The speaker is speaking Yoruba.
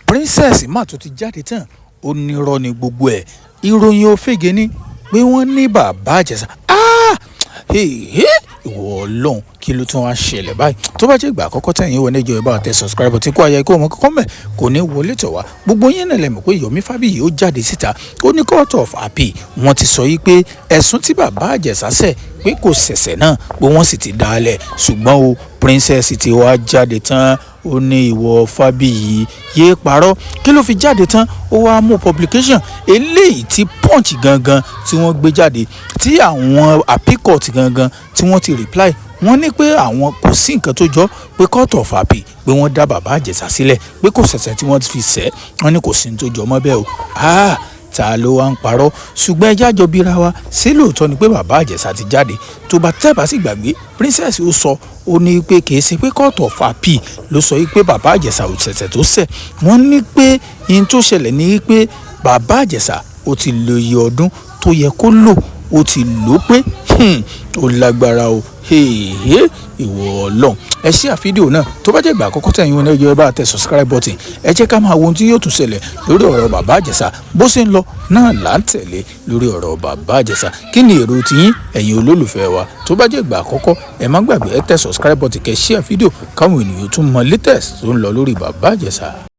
princess má tó ti jáde tán ó ní irọ́ ni gbogbo ẹ̀ ìròyìn òfegè ni pé wọ́n ní bàbá Ìjẹ̀ṣà ìwọ Ọlọ́run kí ló tún wá ṣẹlẹ̀ báyìí tó bá jẹ́ ìgbà àkọ́kọ́ tẹ̀yìn wọ níjọ ìbá tẹ subscribe tí kò ayẹ kó ọmọ kọ́kọ́ mẹ́ kò ní wọlé tọ̀ wá gbogbo yín náà lè mọ̀ pé Yomi Fabiyi ó jáde síta ó ní court of appeal wọ́n ti sọ yìí pé ẹ̀sùn tí bàbá Ìjẹ̀ṣà ṣẹ̀ pé kò ṣẹ̀ṣẹ̀ náà pé wọ́n sì ti dá a lẹ̀ ṣùgbọ́n o princess ti wá jáde tán ó ní ìwọ Fabiyi yéé parọ́ kí ló fi jáde tán ó wá mú publication eléyìí tí punch gangan tí wọ́n gbé jáde tí àwọn appeal court gangan tí wọ́n ti reply wọ́n ní pé àwọn kò sí nǹkan tó jọ pé court of appeal pé wọ́n dá bàbá Ìjẹ̀ṣà sílẹ̀ pé kò ṣẹ̀ṣẹ̀ tí wọ́n fi ṣẹ̀ wọ́n ní kò sí ní tó jọ mọ́ bẹ́ẹ̀ o ta ló wá ń parọ́ ṣùgbọ́n ẹjá jọ bíra wa ṣé lóòótọ́ ni pé bàbá Ìjẹ̀ṣà ti jáde tó bá tẹ́ bá sì gbàgbé princess ó sọ ó ní pé kì í ṣe pé court of appeal ló sọ pé bàbá Ìjẹ̀ṣà ò ṣẹ̀ṣẹ̀ tó ṣẹ̀ wọ́n ní pé ihun tó ṣẹlẹ̀ ní pé bàbá Ìjẹ̀ṣà ó ti lo iye ọdún tó yẹ kó lò ó ti lò pé ó lágbára o ìwọ Ọlọ́run ẹ ṣí àfídíò náà tó bá jẹ́ ìgbà àkọ́kọ́ tẹ̀yin wọn ẹjọ́ ẹ bá tẹ subscribe button ẹ jẹ́ ká máa wo ohun tí yóò tún ṣẹlẹ̀ lórí ọ̀rọ̀ bàbá Ìjẹ̀ṣà bó ṣe ń lọ náà là ń tẹ̀lé lórí ọ̀rọ̀ bàbá Ìjẹ̀ṣà kí ni èrò tiyín ẹ̀yin olólùfẹ́ wa tó bá jẹ́ ìgbà àkọ́kọ́ ẹ má gbàgbé ẹ tẹ subscribe button kẹ́ ṣí àfídíò káwọn ènìyàn tún mọ latest tó ń lọ lórí bàbá Ìjẹ̀ṣà.